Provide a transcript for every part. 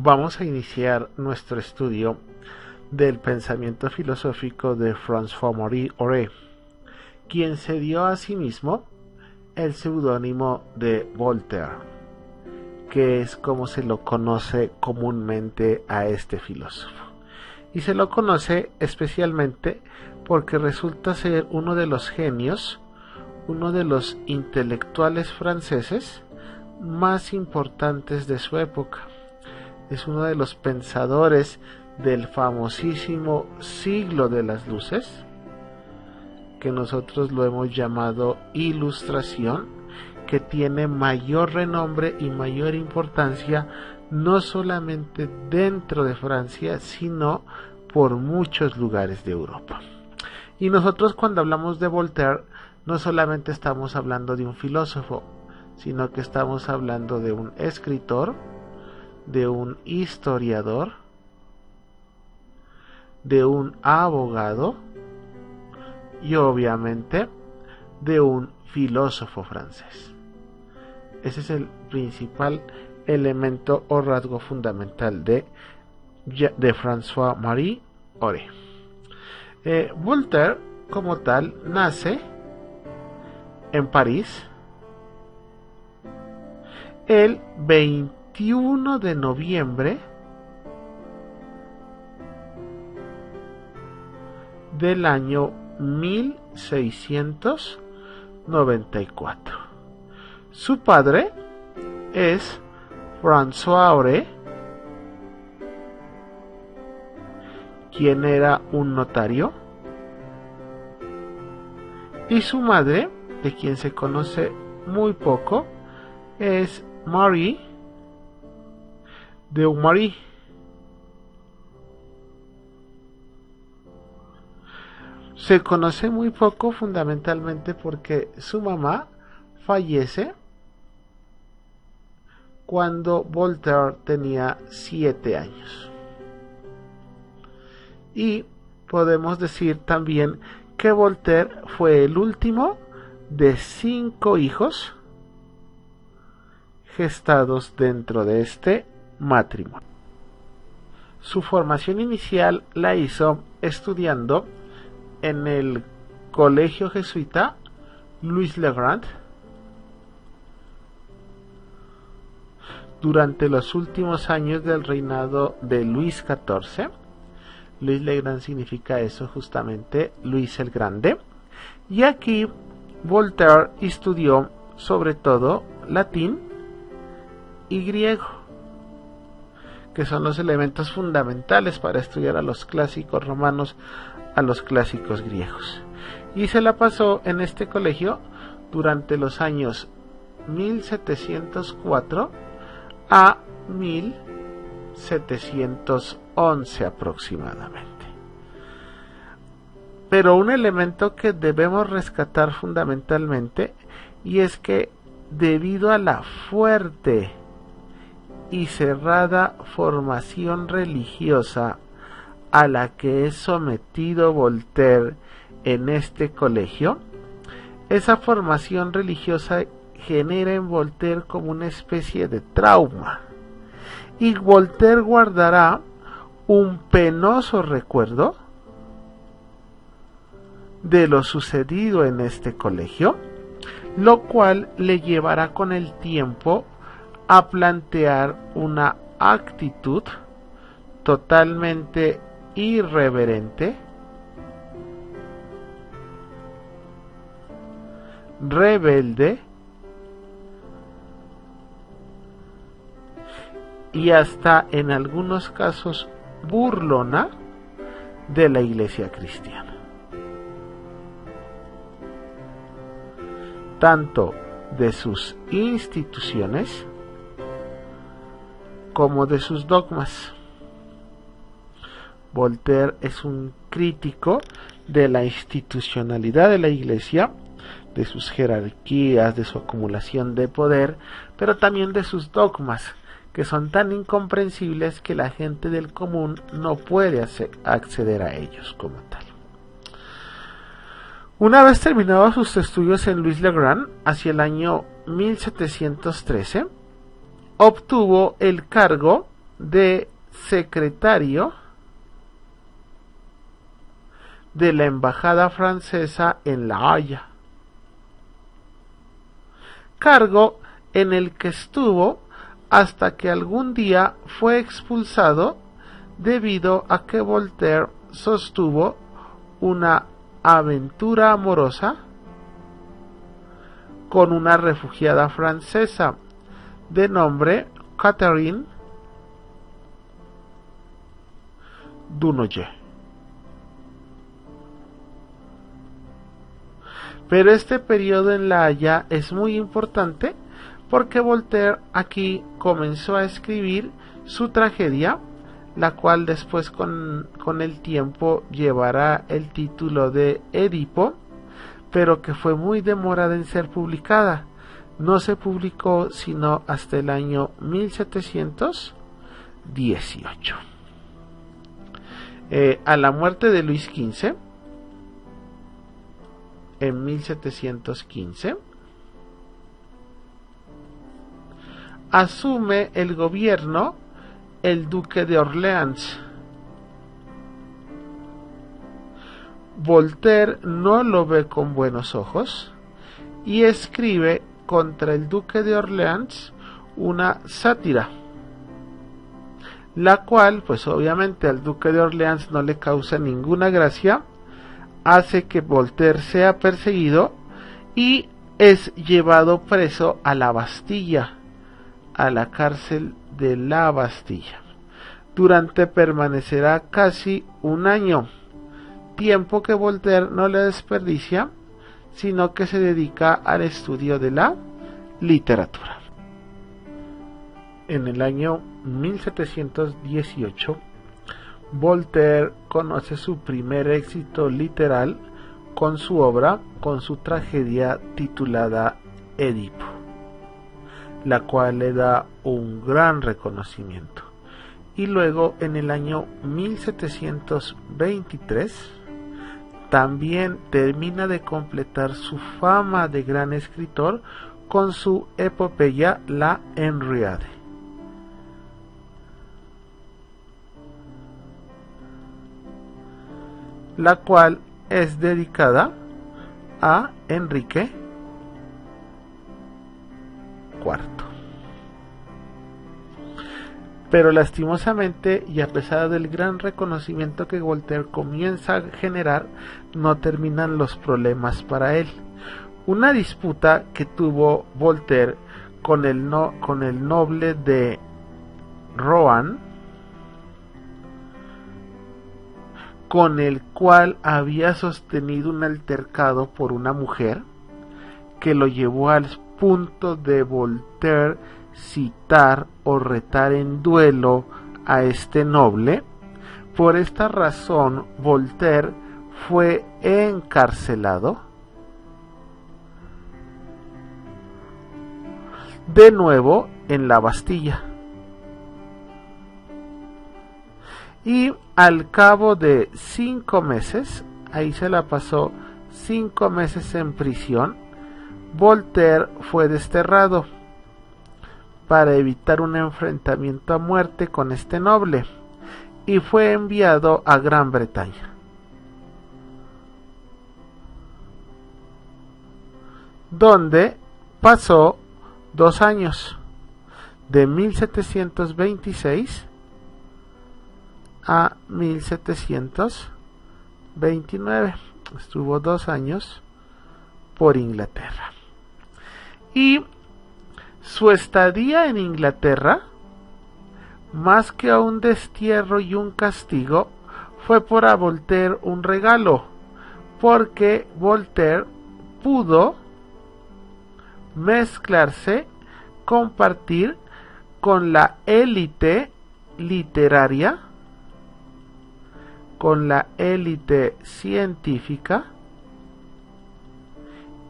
vamos a iniciar nuestro estudio del pensamiento filosófico de François-Marie Auré, quien se dio a sí mismo el seudónimo de Voltaire, que es como se lo conoce comúnmente a este filósofo. Y se lo conoce especialmente porque resulta ser uno de los genios, uno de los intelectuales franceses más importantes de su época. Es uno de los pensadores del famosísimo siglo de las luces, que nosotros lo hemos llamado Ilustración, que tiene mayor renombre y mayor importancia no solamente dentro de Francia, sino por muchos lugares de Europa. Y nosotros cuando hablamos de Voltaire, no solamente estamos hablando de un filósofo, sino que estamos hablando de un escritor, de un historiador, de un abogado y obviamente de un filósofo francés. Ese es el principal elemento o rasgo fundamental de François-Marie Auré. Voltaire, como tal, nace en París el 21 de noviembre del año 1694. Su padre es François Auré, quien era un notario, y su madre, de quien se conoce muy poco, es Marie de Marie. Se conoce muy poco fundamentalmente porque su mamá fallece cuando Voltaire tenía 7 años. Y podemos decir también que Voltaire fue el último de 5 hijos gestados dentro de este matrimonio. Su formación inicial la hizo estudiando en el colegio jesuita Louis le Grand. Durante los últimos años del reinado de Luis XIV, Louis le Grand significa eso justamente, Luis el Grande, y aquí Voltaire estudió sobre todo latín y griego, que son los elementos fundamentales para estudiar a los clásicos romanos, a los clásicos griegos. Y se la pasó en este colegio durante los años 1704 a 1711 aproximadamente. Pero un elemento que debemos rescatar fundamentalmente, y es que debido a la fuerte y cerrada formación religiosa a la que es sometido Voltaire en este colegio, esa formación religiosa genera en Voltaire como una especie de trauma, y Voltaire guardará un penoso recuerdo de lo sucedido en este colegio, lo cual le llevará con el tiempo a plantear una actitud totalmente irreverente, rebelde y hasta en algunos casos burlona de la Iglesia cristiana. Tanto de sus instituciones como de sus dogmas. Voltaire es un crítico de la institucionalidad de la Iglesia, de sus jerarquías, de su acumulación de poder, pero también de sus dogmas, que son tan incomprensibles que la gente del común no puede acceder a ellos como tal. Una vez terminados sus estudios en Louis le Grand, hacia el año 1713, obtuvo el cargo de secretario de la embajada francesa en La Haya, cargo en el que estuvo hasta que algún día fue expulsado debido a que Voltaire sostuvo una aventura amorosa con una refugiada francesa de nombre Catherine Dunoyer. Pero este periodo en La Haya es muy importante porque Voltaire aquí comenzó a escribir su tragedia, la cual después con el tiempo llevará el título de Edipo, pero que fue muy demorada en ser publicada. No se publicó sino hasta el año 1718. A la muerte de Luis XV, en 1715, asume el gobierno el duque de Orleans. Voltaire no lo ve con buenos ojos y escribe contra el duque de Orleans una sátira, la cual, pues obviamente al duque de Orleans no le causa ninguna gracia, hace que Voltaire sea perseguido y es llevado preso a la Bastilla, a la cárcel de la Bastilla. Durante permanecerá casi un año, tiempo que Voltaire no le desperdicia, sino que se dedica al estudio de la literatura. En el año 1718, Voltaire conoce su primer éxito literal con su obra, con su tragedia titulada Edipo, la cual le da un gran reconocimiento. Y luego en el año 1723 también termina de completar su fama de gran escritor con su epopeya La Henriade. La cual es dedicada a Enrique IV. Pero lastimosamente, y a pesar del gran reconocimiento que Voltaire comienza a generar, no terminan los problemas para él. Una disputa que tuvo Voltaire con el noble de Rohan, con el cual había sostenido un altercado por una mujer, que lo llevó al punto de Voltaire citar o retar en duelo a este noble. Por esta razón, Voltaire fue encarcelado de nuevo en la Bastilla. Y al cabo de 5 meses, ahí se la pasó 5 meses en prisión, Voltaire fue desterrado para evitar un enfrentamiento a muerte con este noble y fue enviado a Gran Bretaña, donde pasó 2 años, de 1726 a 1729. Estuvo 2 años por Inglaterra. Y su estadía en Inglaterra, más que a un destierro y un castigo, fue para Voltaire un regalo, porque Voltaire pudo mezclarse, compartir con la élite literaria, con la élite científica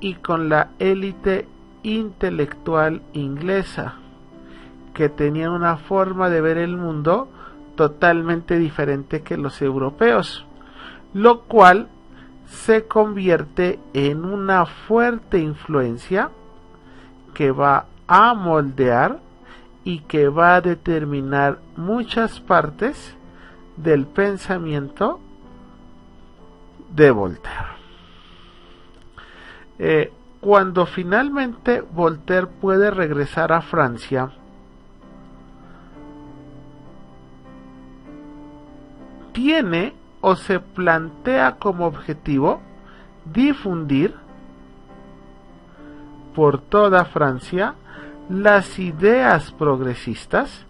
y con la élite intelectual inglesa, que tenían una forma de ver el mundo totalmente diferente que los europeos, lo cual se convierte en una fuerte influencia que va a moldear y que va a determinar muchas partes del pensamiento de Voltaire. Cuando finalmente Voltaire puede regresar a Francia, tiene o se plantea como objetivo difundir por toda Francia las ideas progresistas,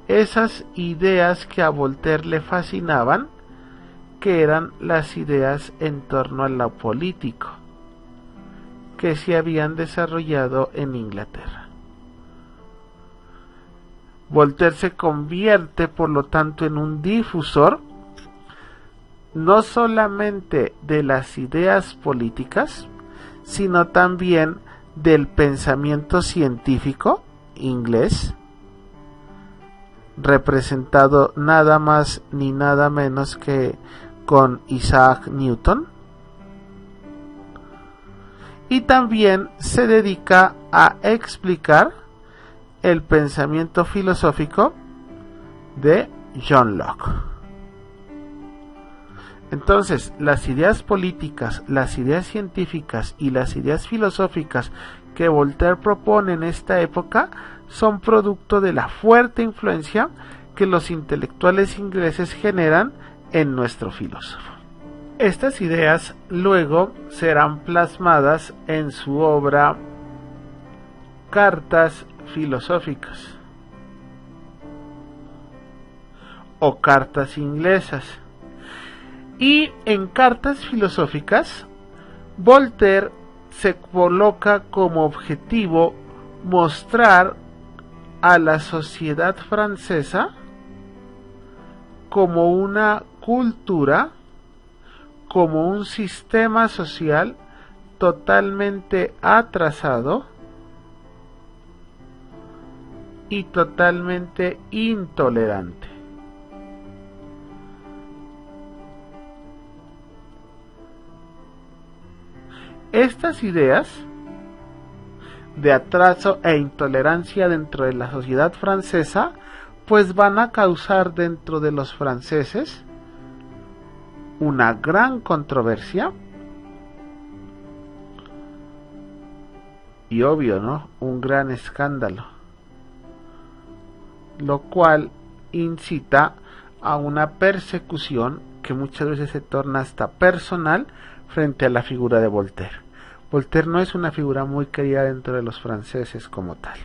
esas ideas que a Voltaire le fascinaban, que eran las ideas en torno a lo político, que se habían desarrollado en Inglaterra. Voltaire se convierte, por lo tanto, en un difusor no solamente de las ideas políticas, sino también del pensamiento científico inglés, representado nada más ni nada menos que con Isaac Newton, y también se dedica a explicar el pensamiento filosófico de John Locke. Entonces, las ideas políticas, las ideas científicas y las ideas filosóficas que Voltaire propone en esta época son producto de la fuerte influencia que los intelectuales ingleses generan en nuestro filósofo. Estas ideas luego serán plasmadas en su obra Cartas filosóficas o Cartas inglesas. Y en Cartas filosóficas, Voltaire se coloca como objetivo mostrar a la sociedad francesa como una cultura, como un sistema social totalmente atrasado y totalmente intolerante. Estas ideas de atraso e intolerancia dentro de la sociedad francesa pues van a causar dentro de los franceses una gran controversia y obvio, ¿no? Un gran escándalo, lo cual incita a una persecución que muchas veces se torna hasta personal frente a la figura de Voltaire. Voltaire no es una figura muy querida dentro de los franceses como tal.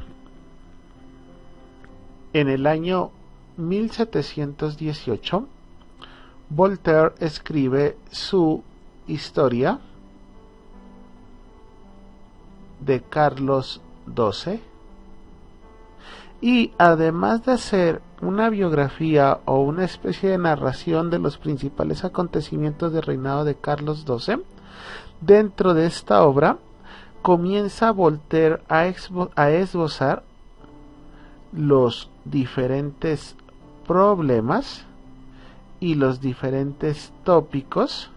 En el año 1718, Voltaire escribe su historia de Carlos XII y además de hacer una biografía o una especie de narración de los principales acontecimientos del reinado de Carlos XII, dentro de esta obra comienza Voltaire a esbozar los diferentes problemas y los diferentes tópicos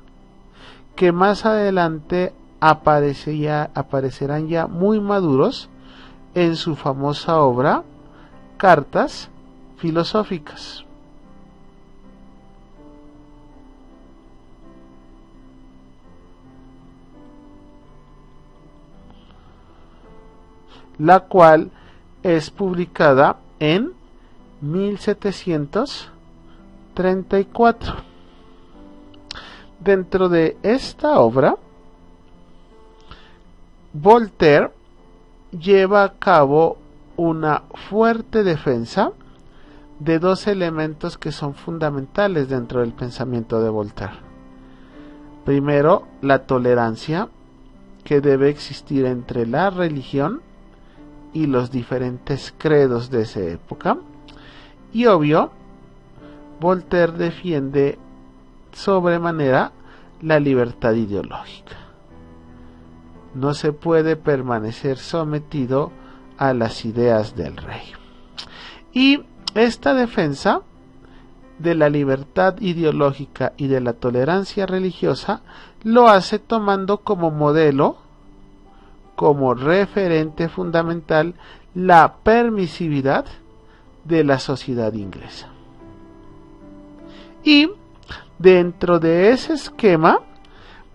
que más adelante aparecerán ya muy maduros en su famosa obra Cartas filosóficas. La cual es publicada en 1734. Dentro de esta obra, Voltaire lleva a cabo una fuerte defensa de dos elementos que son fundamentales dentro del pensamiento de Voltaire. Primero, la tolerancia que debe existir entre la religión y los diferentes credos de esa época. Y obvio, Voltaire defiende sobremanera la libertad ideológica. No se puede permanecer sometido a las ideas del rey. Y esta defensa de la libertad ideológica y de la tolerancia religiosa lo hace tomando como modelo, como referente fundamental, la permisividad de la sociedad inglesa. Y dentro de ese esquema,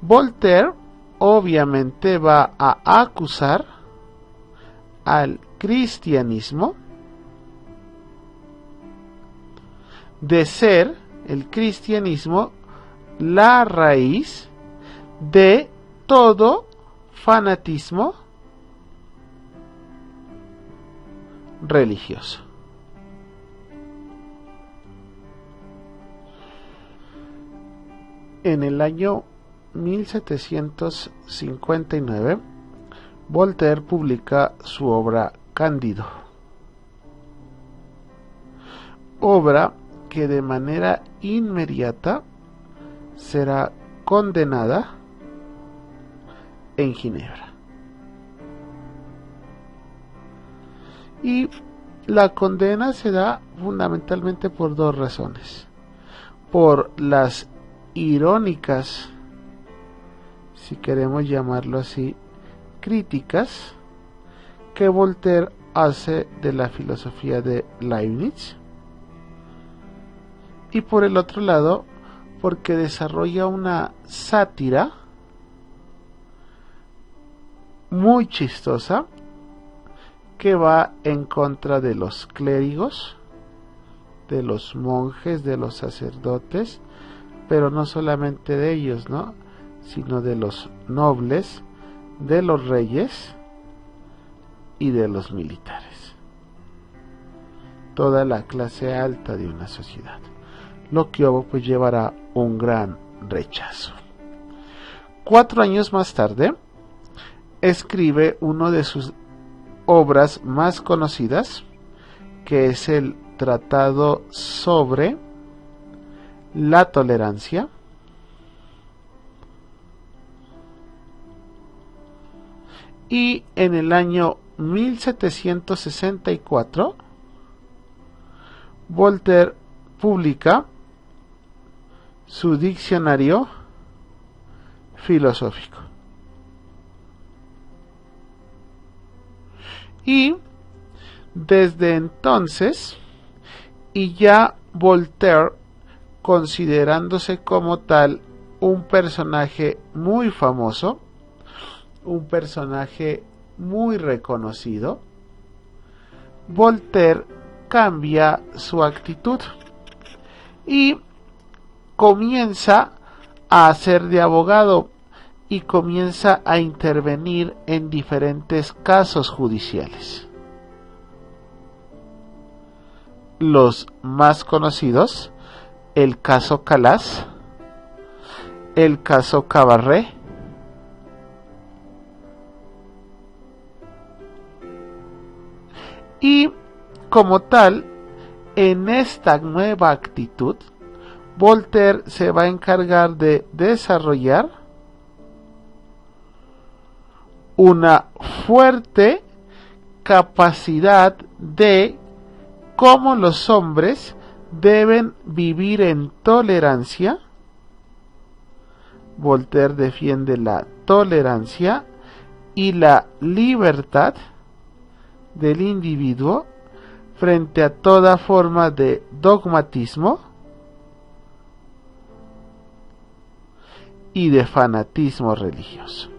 Voltaire obviamente va a acusar al cristianismo de ser el cristianismo la raíz de todo fanatismo religioso. En el año 1759, Voltaire publica su obra Cándido, obra que de manera inmediata será condenada en Ginebra. Y la condena se da fundamentalmente por dos razones: por las irónicas, si queremos llamarlo así, críticas que Voltaire hace de la filosofía de Leibniz, y por el otro lado porque desarrolla una sátira muy chistosa que va en contra de los clérigos, de los monjes, de los sacerdotes, pero no solamente de ellos, ¿no?, sino de los nobles, de los reyes y de los militares, toda la clase alta de una sociedad, lo que pues llevará un gran rechazo. 4 años más tarde escribe uno de sus obras más conocidas, que es el Tratado sobre la Tolerancia, y en el año 1764 Voltaire publica su diccionario filosófico. Y desde entonces, y ya Voltaire considerándose como tal un personaje muy famoso, un personaje muy reconocido, Voltaire cambia su actitud y comienza a hacer de abogado y comienza a intervenir en diferentes casos judiciales. Los más conocidos: el caso Calas, el caso Cabarré, y como tal, en esta nueva actitud, Voltaire se va a encargar de desarrollar una fuerte capacidad de cómo los hombres deben vivir en tolerancia. Voltaire defiende la tolerancia y la libertad del individuo frente a toda forma de dogmatismo y de fanatismo religioso.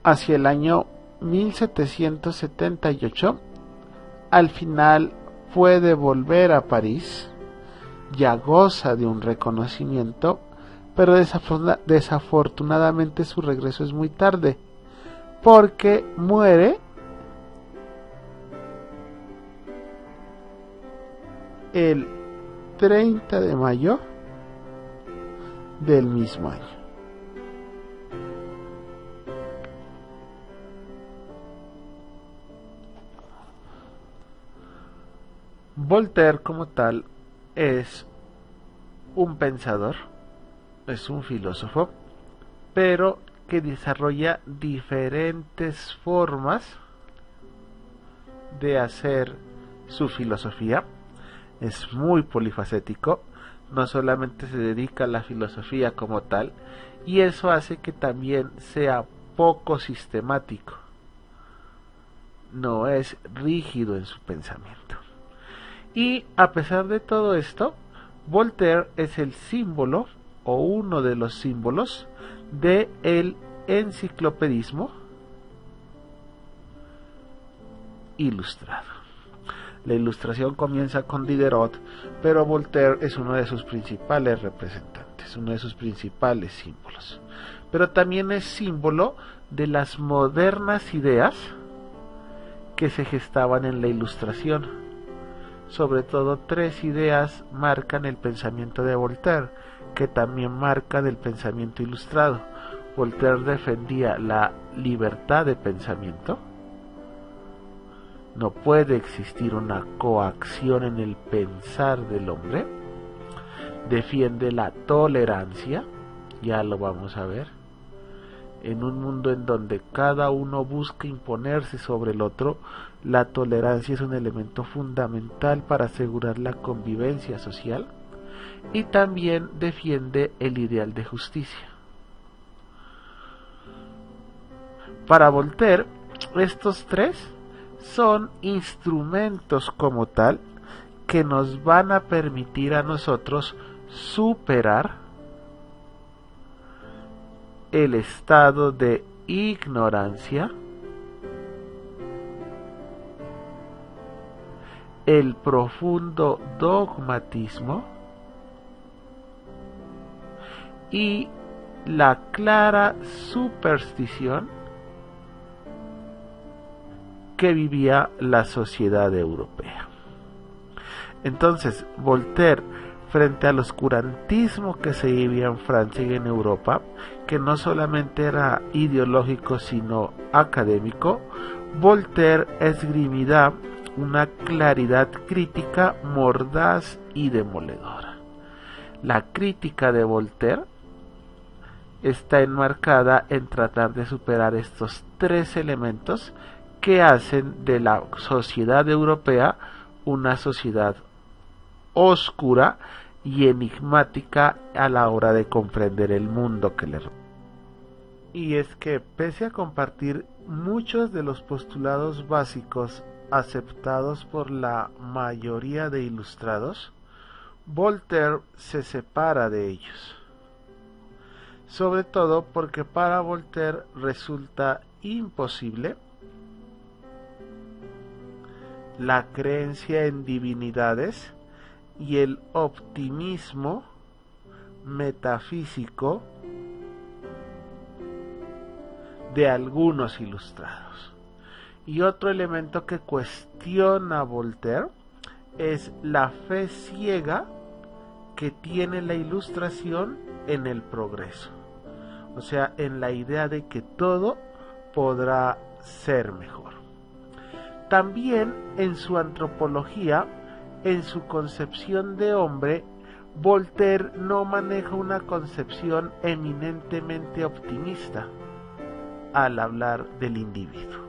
Hacia el año 1778, al final puede volver a París, ya goza de un reconocimiento, pero desafortunadamente su regreso es muy tarde, porque muere el 30 de mayo del mismo año. Voltaire como tal es un pensador, es un filósofo, pero que desarrolla diferentes formas de hacer su filosofía. Es muy polifacético, no solamente se dedica a la filosofía como tal, y eso hace que también sea poco sistemático. no es rígido en su pensamiento. Y a pesar de todo esto, Voltaire es el símbolo o uno de los símbolos del enciclopedismo ilustrado. La ilustración comienza con Diderot, pero Voltaire es uno de sus principales representantes, uno de sus principales símbolos. Pero también es símbolo de las modernas ideas que se gestaban en la ilustración. Sobre todo 3 ideas marcan el pensamiento de Voltaire, que también marcan el pensamiento ilustrado. Voltaire defendía la libertad de pensamiento. No puede existir una coacción en el pensar del hombre. Defiende la tolerancia, ya lo vamos a ver. En un mundo en donde cada uno busca imponerse sobre el otro, la tolerancia es un elemento fundamental para asegurar la convivencia social. Y también defiende el ideal de justicia. Para Voltaire, estos 3 son instrumentos como tal que nos van a permitir a nosotros superar el estado de ignorancia, el profundo dogmatismo y la clara superstición que vivía la sociedad europea. Entonces, Voltaire, frente al oscurantismo que se vivía en Francia y en Europa, que no solamente era ideológico sino académico, Voltaire esgrimía una claridad crítica mordaz y demoledora. La crítica de Voltaire está enmarcada en tratar de superar estos 3 elementos que hacen de la sociedad europea una sociedad oscura y enigmática a la hora de comprender el mundo que le rodea. Y es que, pese a compartir muchos de los postulados básicos aceptados por la mayoría de ilustrados, Voltaire se separa de ellos. Sobre todo porque para Voltaire resulta imposible la creencia en divinidades y el optimismo metafísico de algunos ilustrados. Y otro elemento que cuestiona Voltaire es la fe ciega que tiene la ilustración en el progreso, o sea, en la idea de que todo podrá ser mejor. También en su antropología, en su concepción de hombre, Voltaire no maneja una concepción eminentemente optimista al hablar del individuo.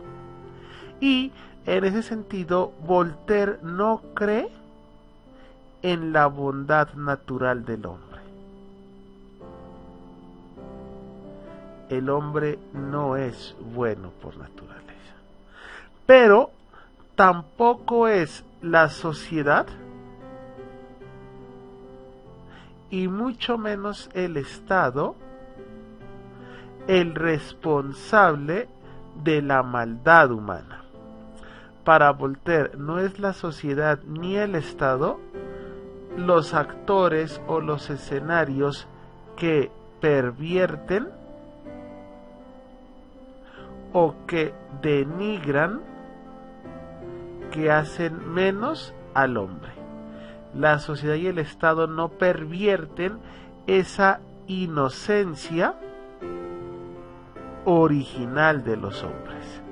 Y en ese sentido, Voltaire no cree en la bondad natural del hombre. El hombre no es bueno por naturaleza. Pero tampoco es la sociedad y mucho menos el Estado el responsable de la maldad humana. Para Voltaire no es la sociedad ni el Estado los actores o los escenarios que pervierten o que denigran, que hacen menos al hombre. La sociedad y el Estado no pervierten esa inocencia original de los hombres,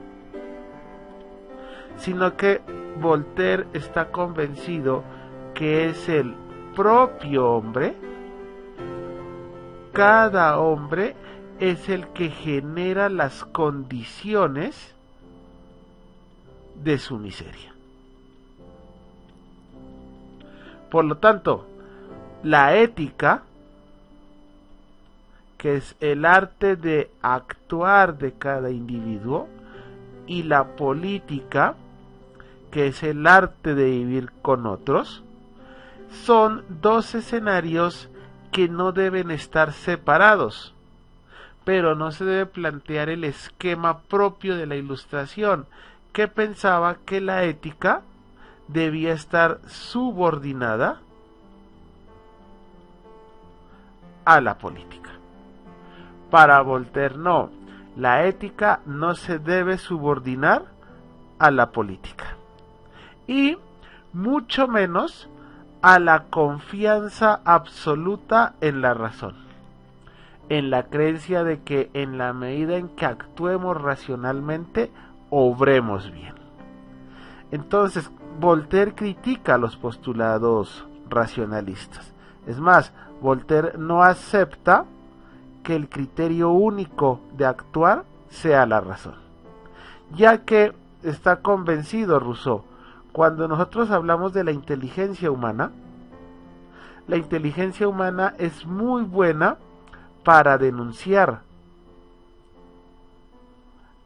sino que Voltaire está convencido que es el propio hombre, cada hombre es el que genera las condiciones de su miseria. Por lo tanto, la ética, que es el arte de actuar de cada individuo, y la política, que es el arte de vivir con otros, son dos escenarios que no deben estar separados, pero no se debe plantear el esquema propio de la Ilustración, que pensaba que la ética debía estar subordinada a la política. Para Voltaire no, la ética no se debe subordinar a la política, y mucho menos a la confianza absoluta en la razón, en la creencia de que en la medida en que actuemos racionalmente, obremos bien. Entonces, Voltaire critica los postulados racionalistas. Es más, Voltaire no acepta que el criterio único de actuar sea la razón, ya que está convencido Rousseau, cuando nosotros hablamos de la inteligencia humana es muy buena para denunciar.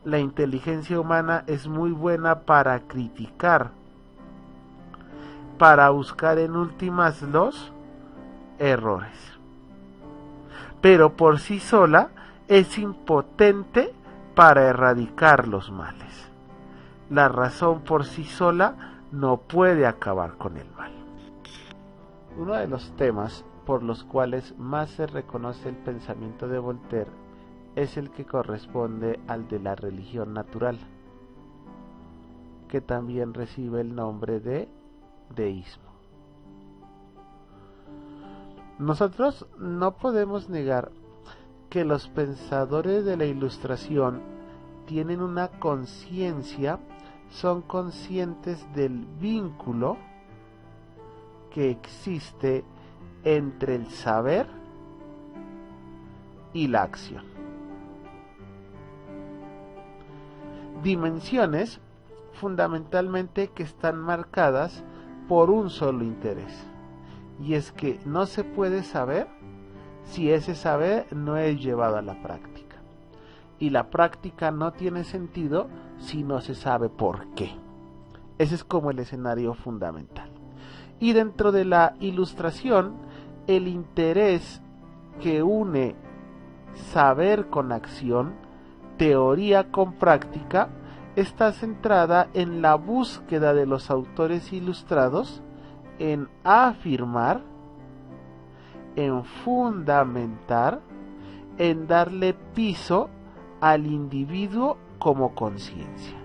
La inteligencia humana es muy buena para criticar, para buscar en últimas los errores. Pero por sí sola es impotente para erradicar los males. La razón por sí sola no puede acabar con el mal. Uno de los temas por los cuales más se reconoce el pensamiento de Voltaire es el que corresponde al de la religión natural, que también recibe el nombre de deísmo. Nosotros no podemos negar que los pensadores de la Ilustración tienen una conciencia, son conscientes del vínculo que existe entre el saber y la acción. Dimensiones fundamentalmente que están marcadas por un solo interés, y es que no se puede saber si ese saber no es llevado a la práctica, y la práctica no tiene sentido si no se sabe por qué. Ese es como el escenario fundamental. Y dentro de la Ilustración, el interés que une saber con acción, teoría con práctica, está centrada en la búsqueda de los autores ilustrados en afirmar, en fundamentar, en darle piso al individuo como conciencia,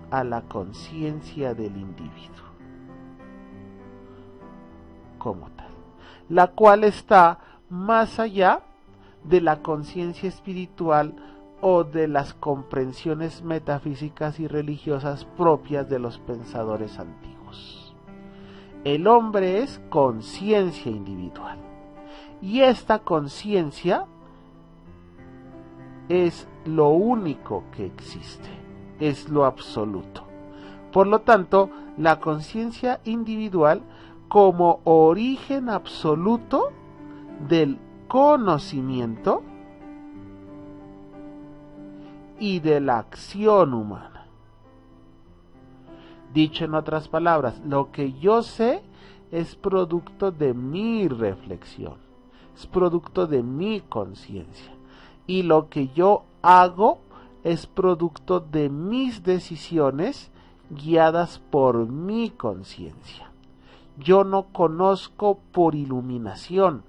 a la conciencia del individuo como tal, la cual está más allá de la conciencia espiritual o de las comprensiones metafísicas y religiosas propias de los pensadores antiguos. El hombre es conciencia individual, y esta conciencia es lo único que existe, es lo absoluto. Por lo tanto, la conciencia individual como origen absoluto del conocimiento y de la acción humana. Dicho en otras palabras, lo que yo sé es producto de mi reflexión, es producto de mi conciencia, y lo que yo hago es producto de mis decisiones guiadas por mi conciencia. Yo no conozco por iluminación,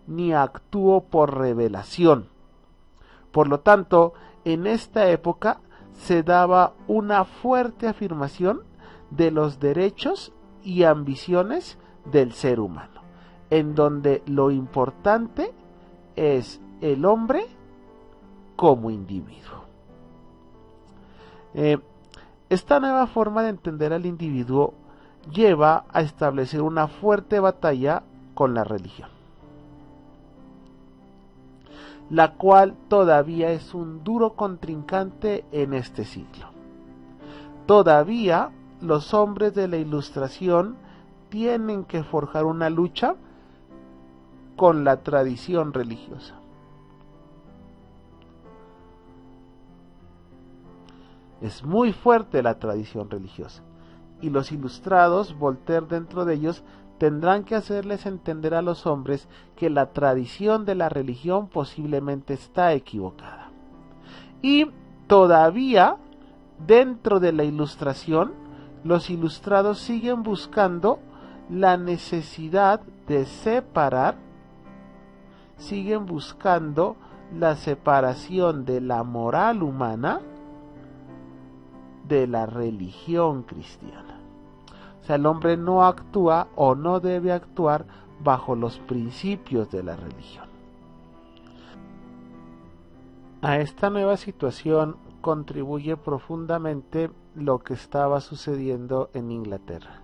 ni actúo por revelación. Por lo tanto, en esta época se daba una fuerte afirmación de los derechos y ambiciones del ser humano, en donde lo importante es el hombre como individuo. Esta nueva forma de entender al individuo lleva a establecer una fuerte batalla con la religión, la cual todavía es un duro contrincante en este siglo. Todavía los hombres de la Ilustración tienen que forjar una lucha con la tradición religiosa. Es muy fuerte la tradición religiosa. Y los ilustrados, Voltaire dentro de ellos, tendrán que hacerles entender a los hombres que la tradición de la religión posiblemente está equivocada. Y todavía, dentro de la ilustración, los ilustrados siguen buscando la necesidad de separar, siguen buscando la separación de la moral humana de la religión cristiana. O sea, el hombre no actúa o no debe actuar bajo los principios de la religión. A esta nueva situación contribuye profundamente lo que estaba sucediendo en Inglaterra.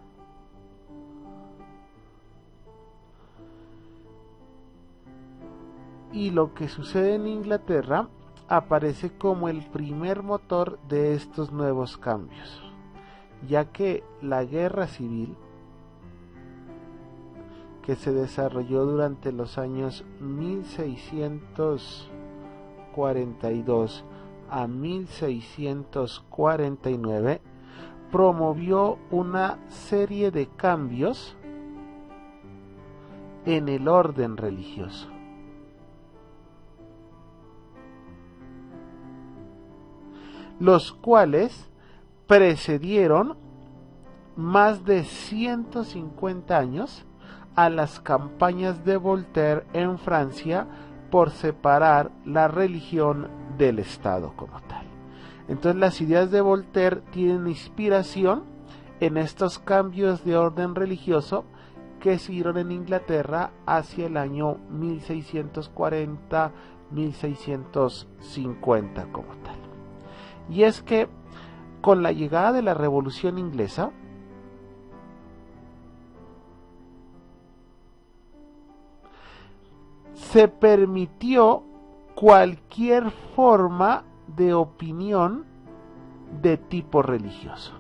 Y lo que sucede en Inglaterra aparece como el primer motor de estos nuevos cambios, ya que la guerra civil que se desarrolló durante los años 1642 a 1649 promovió una serie de cambios en el orden religioso. Los cuales precedieron más de 150 años a las campañas de Voltaire en Francia por separar la religión del Estado como tal. Entonces las ideas de Voltaire tienen inspiración en estos cambios de orden religioso que siguieron en Inglaterra hacia el año 1640-1650 como tal. Y es que con la llegada de la Revolución Inglesa, se permitió cualquier forma de opinión de tipo religioso.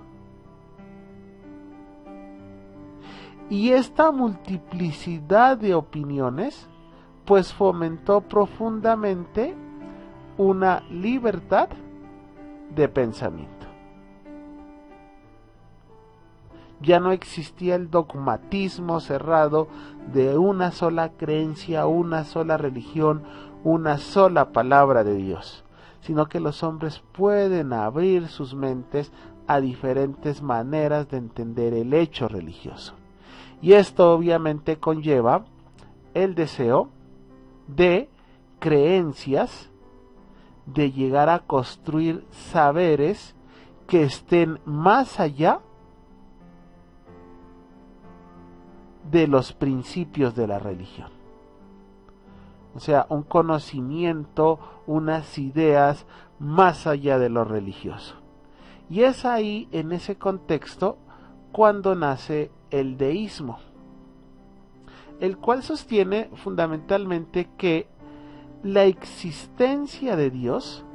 Y esta multiplicidad de opiniones pues fomentó profundamente una libertad de pensamiento. Ya no existía el dogmatismo cerrado de una sola creencia, una sola religión, una sola palabra de Dios, sino que los hombres pueden abrir sus mentes a diferentes maneras de entender el hecho religioso. Y esto obviamente conlleva el deseo de creencias, de llegar a construir saberes que estén más allá de los principios de la religión. O sea, un conocimiento, unas ideas más allá de lo religioso. Y es ahí, en ese contexto, cuando nace el deísmo, el cual sostiene fundamentalmente que la existencia de Dios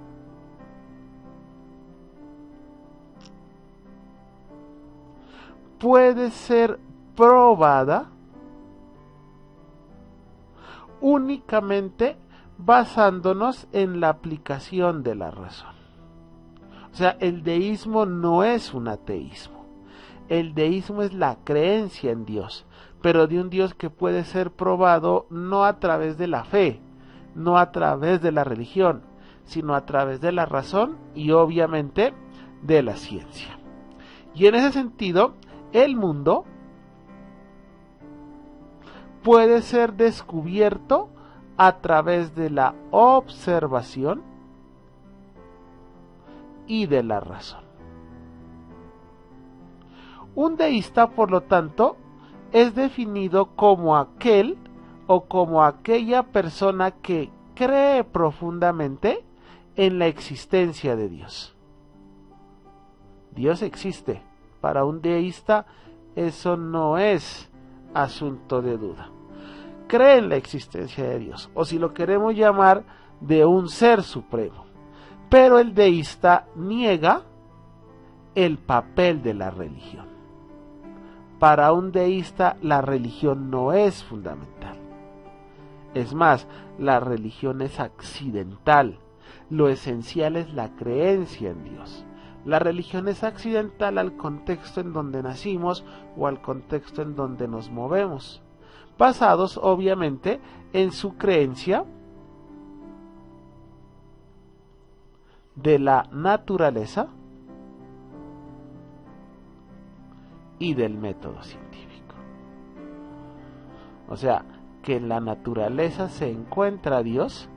puede ser probada únicamente basándonos en la aplicación de la razón. O sea, el deísmo no es un ateísmo. El deísmo es la creencia en Dios, pero de un Dios que puede ser probado no a través de la fe, no a través de la religión, sino a través de la razón y obviamente de la ciencia. Y en ese sentido, el mundo puede ser descubierto a través de la observación y de la razón. Un deísta, por lo tanto, es definido como aquel o como aquella persona que cree profundamente en la existencia de Dios. Dios existe. Para un deísta eso no es asunto de duda. Cree en la existencia de Dios, o si lo queremos llamar, de un ser supremo. Pero el deísta niega el papel de la religión. Para un deísta la religión no es fundamental. Es más, la religión es accidental. Lo esencial es la creencia en Dios. La religión es accidental al contexto en donde nacimos o al contexto en donde nos movemos, basados obviamente en su creencia de la naturaleza y del método científico. O sea, que en la naturaleza se encuentra Dios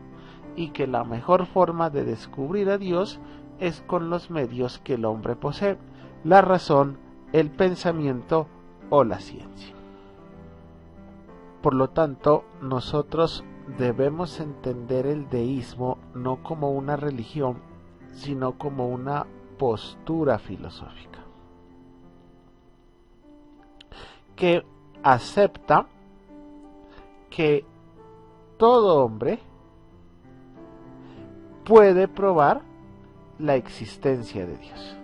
y que la mejor forma de descubrir a Dios es con los medios que el hombre posee: la razón, el pensamiento o la ciencia. Por lo tanto, nosotros debemos entender el deísmo no como una religión, sino como una postura filosófica que acepta que todo hombre puede probar la existencia de Dios.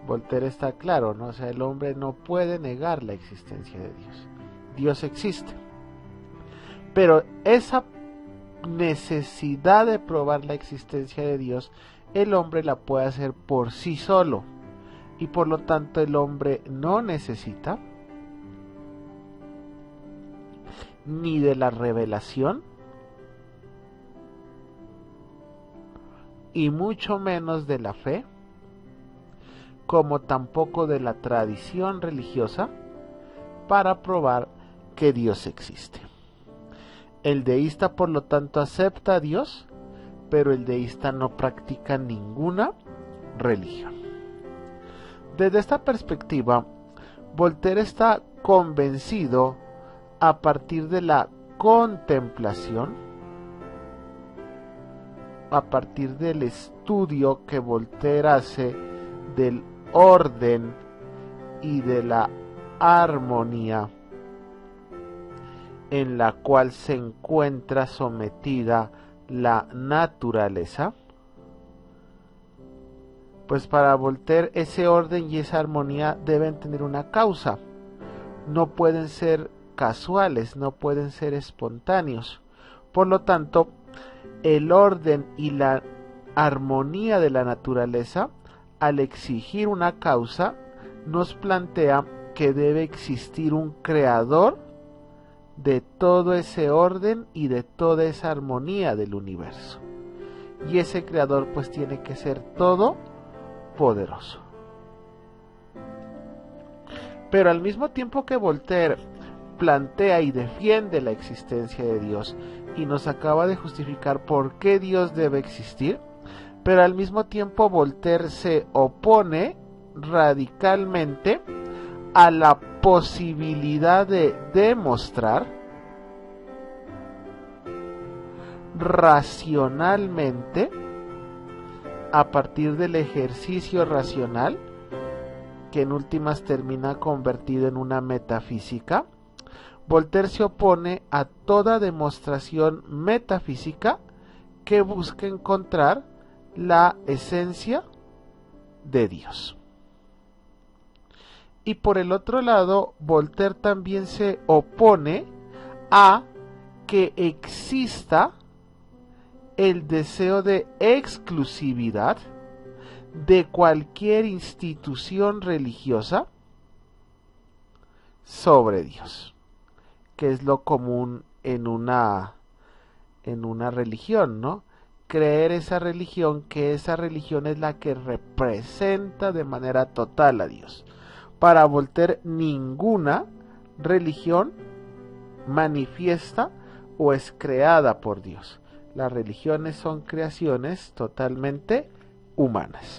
Voltaire está claro, ¿no? O sea, el hombre no puede negar la existencia de Dios. Dios existe. Pero esa necesidad de probar la existencia de Dios, el hombre la puede hacer por sí solo. Y por lo tanto el hombre no necesita ni de la revelación y mucho menos de la fe, como tampoco de la tradición religiosa, para probar que Dios existe. El deísta, por lo tanto, acepta a Dios, pero el deísta no practica ninguna religión. Desde esta perspectiva, Voltaire está convencido, a partir de la contemplación, a partir del estudio que Voltaire hace del orden y de la armonía en la cual se encuentra sometida la naturaleza, pues para Voltaire ese orden y esa armonía deben tener una causa, no pueden ser casuales, no pueden ser espontáneos. Por lo tanto, el orden y la armonía de la naturaleza, al exigir una causa, nos plantea que debe existir un creador de todo ese orden y de toda esa armonía del universo. Y ese creador pues tiene que ser todopoderoso. Pero al mismo tiempo que Voltaire plantea y defiende la existencia de Dios y nos acaba de justificar por qué Dios debe existir, pero al mismo tiempo Voltaire se opone radicalmente a la posibilidad de demostrar racionalmente, a partir del ejercicio racional, que en últimas termina convertido en una metafísica. Voltaire se opone a toda demostración metafísica que busque encontrar la esencia de Dios. Y por el otro lado, Voltaire también se opone a que exista el deseo de exclusividad de cualquier institución religiosa sobre Dios, que es lo común en una religión, ¿no? Creer esa religión, que esa religión es la que representa de manera total a Dios. Para Voltaire, ninguna religión manifiesta o es creada por Dios. Las religiones son creaciones totalmente humanas.